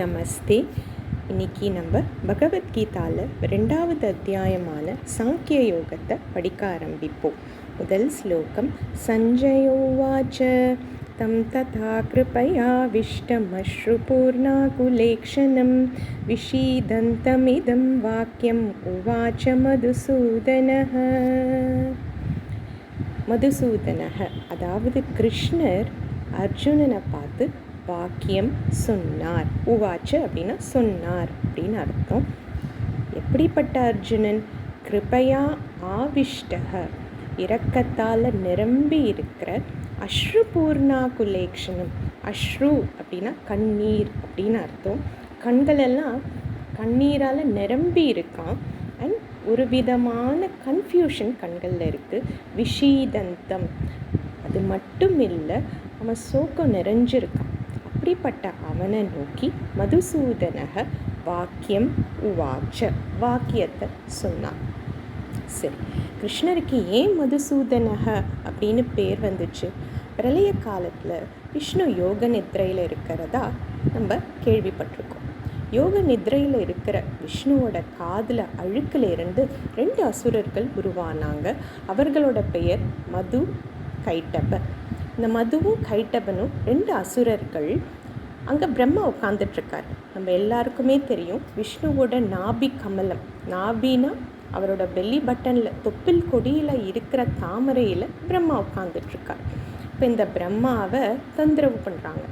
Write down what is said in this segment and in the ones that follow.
நமஸ்தே. இன்னைக்கு நம்ம பகவத்கீதாவில் 2வது அத்தியாயமான சாங்கிய யோகத்தை படிக்க ஆரம்பிப்போம். முதல் ஸ்லோகம். சஞ்சயோவாச்ச தம் ததா கிருபயா விஷ்டமஸ்ருபூர்ணாகுலேக்ஷணம் விஷீதந்தமிதம் வாக்கியம் உவாச்ச மதுசூதனः அதாவது கிருஷ்ணர் அர்ஜுனனை பார்த்து வாக்கியம் சொன்னார். உவாச்ச அப்படின்னா சொன்னார் அப்படின்னு அர்த்தம். எப்படிப்பட்ட அர்ஜுனன்? கிருபையா ஆவிஷ்டக இரக்கத்தால் நிரம்பி இருக்கிற அஸ்ருபூர்ணா குலேக்ஷணம். அஸ்ரு அப்படின்னா கண்ணீர் அப்படின்னு அர்த்தம். கண்களெல்லாம் கண்ணீரால் நிரம்பி இருக்கான். அண்ட் ஒரு விதமான கன்ஃபியூஷன் கண்களில் இருக்குது. விஷீதந்தம் அது மட்டும் இல்லை, அவன் சோகம் நிறைஞ்சிருக்கான். அப்படிப்பட்ட அவனை நோக்கி மதுசூதனக வாக்கியம் உவாச்ச வாக்கியத்தை சொன்னான். சரி, கிருஷ்ணருக்கு ஏன் மதுசூதனக அப்படின்னு பேர் வந்துச்சு? பிரளய காலத்தில் விஷ்ணு யோக நித்ரையில் இருக்கிறதா நம்ம கேள்விப்பட்டிருக்கோம். யோக நித்ரையில் இருக்கிற விஷ்ணுவோட காதில் அழுக்கில் இருந்து 2 அசுரர்கள் உருவானாங்க. அவர்களோட பெயர் மது, கைட்டப. இந்த மதுவும் கைட்டபனும் 2 அசுரர்கள். அங்கே பிரம்மா உட்காந்துட்ருக்கார். நம்ம எல்லாருக்குமே தெரியும், விஷ்ணுவோட நாபி கமலம். நாபினா அவரோட பெல்லி பட்டனில் தொப்பில் கொடியில் இருக்கிற தாமரையில் பிரம்மா உட்காந்துட்ருக்கார். இப்போ இந்த பிரம்மாவை தொந்தரவு பண்ணுறாங்க.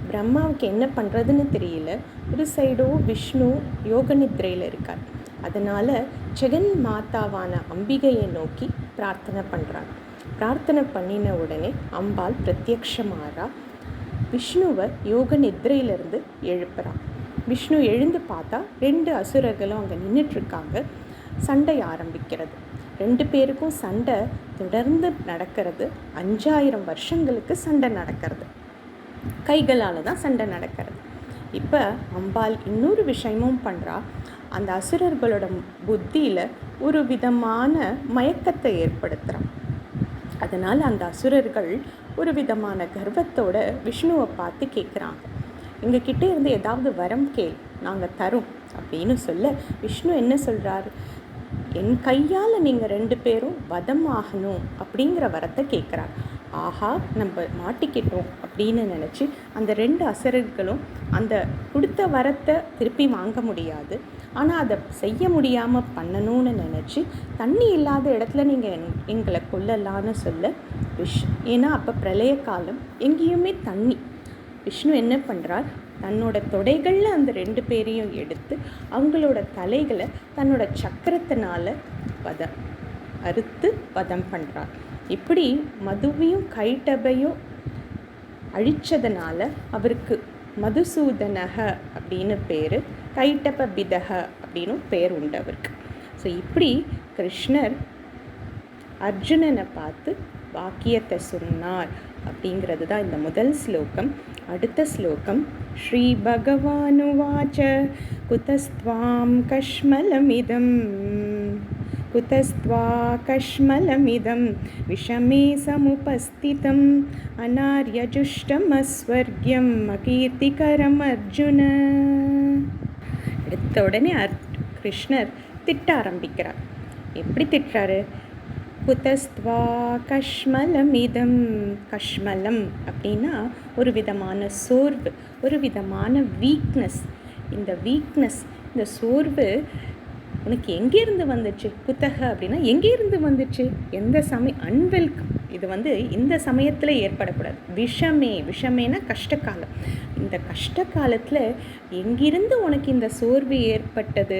பிரம்மாவுக்கு என்ன பண்ணுறதுன்னு தெரியல. ஒரு சைடோ விஷ்ணு யோக நித்ரையில் இருக்கார். அதனால் ஜெகன் மாதாவான அம்பிகையை நோக்கி பிரார்த்தனை பண்ணுறாங்க. பிரார்த்தனை பண்ணின உடனே அம்பாள் பிரத்யக்ஷமாகறா. விஷ்ணுவை யோக நித்ரையிலிருந்து எழுப்புறான். விஷ்ணு எழுந்து பார்த்தா 2 அசுரர்களும் அங்கே நின்றுட்டுருக்காங்க. சண்டை ஆரம்பிக்கிறது. 2 பேருக்கும் சண்டை தொடர்ந்து நடக்கிறது. 5000 வருஷங்களுக்கு சண்டை நடக்கிறது. கைகளால் தான் சண்டை நடக்கிறது. இப்போ அம்பாள் இன்னொரு விஷயமும் பண்ணுறா. அந்த அசுரர்களோட புத்தியில் ஒரு விதமான மயக்கத்தை ஏற்படுத்துகிறான். அதனால் அந்த அசுரர்கள் ஒரு விதமான கர்வத்தோட விஷ்ணுவை பார்த்து கேட்குறாங்க, எங்ககிட்ட இருந்து ஏதாவது வரம் கேள், நாங்கள் தரோம் அப்படின்னு சொல்ல விஷ்ணு என்ன சொல்கிறார்? என் கையால் நீங்கள் 2 பேரும் வதம் ஆகணும் அப்படிங்கிற வரத்தை கேட்குறார். ஆஹா, நம்ம மாட்டிக்கிட்டோம் அப்படின்னு நினச்சி அந்த 2 அசுரர்களும் அந்த கொடுத்த வரத்தை திருப்பி வாங்க முடியாது. ஆனால் அதை செய்ய முடியாமல் பண்ணணும்னு நினச்சி தண்ணி இல்லாத இடத்துல நீங்கள் எங்களை கொல்லலான்னு சொல்ல ஏன்னா அப்போ பிரளய காலம், எங்கேயுமே தண்ணி. விஷ்ணு என்ன பண்ணுறார்? தன்னோட தொடைகளில் அந்த 2 பேரையும் எடுத்து அவங்களோட தலைகளை தன்னோட சக்கரத்தினால் அறுத்து வதம் பண்ணுறார். இப்படி மதுவையும் கைட்டபையும் அழித்ததுனால அவருக்கு மதுசூதனக அப்படின்னு பேர், கைட்டப பிதக அப்படின்னு பேர் உண்டு அவருக்கு. ஸோ இப்படி கிருஷ்ணர் அர்ஜுனனை பார்த்து வாக்கியத்தை சொன்னார் அப்படிங்கிறது தான் இந்த முதல் ஸ்லோகம். அடுத்த ஸ்லோகம். ஸ்ரீ பகவானுவாச்ச குதஸ்த்வாம் கஷ்மலமிதம் விஷமே சமுபஸ்திதம் அநார்யஜுஷ்டமஸ்வர்க்யம் அகீர்த்திகரம் அர்ஜுன. எடுத்த உடனே கிருஷ்ணர் திட்ட ஆரம்பிக்கிறார். எப்படி திட்டுறாரு? குதஸ்த்வா கஷ்மலமிதம். கஷ்மலம் அப்படின்னா ஒரு விதமான சோர்வு, ஒரு விதமான வீக்னஸ். இந்த சோர்வு உனக்கு எங்கேருந்து வந்துச்சு? குத்தக அப்படின்னா எங்கேருந்து வந்துச்சு? எந்த அன்வெல்கம். இது இந்த சமயத்தில் ஏற்படக்கூடாது. விஷமேனா கஷ்டகாலம். இந்த கஷ்ட காலத்தில் எங்கிருந்து உனக்கு இந்த சோர்வு ஏற்பட்டது?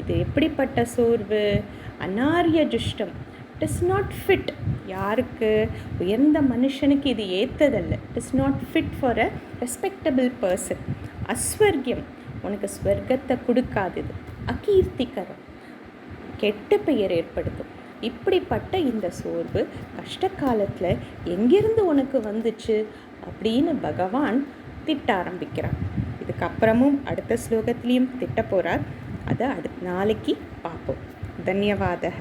இது எப்படிப்பட்ட சோர்வு? அநார்ய ஜுஷ்டம். It is not fit. யாருக்கு? உயர்ந்த மனுஷனுக்கு இது ஏற்றதல்ல. It is not fit for a respectable person. அஸ்வர்கியம், உனக்கு ஸ்வர்க்கத்தை கொடுக்காதது. அகீர்த்திகரம், கெட்ட பெயர் ஏற்படுத்தும். இப்படிப்பட்ட இந்த சோர்வு கஷ்ட காலத்தில் எங்கிருந்து உனக்கு வந்துச்சு அப்படின்னு பகவான் திட்ட ஆரம்பிக்கிறார். இதுக்கப்புறமும் அடுத்த ஸ்லோகத்திலையும் திட்ட போகிறார். அதை நாளைக்கு பார்ப்போம். தன்யவாதக.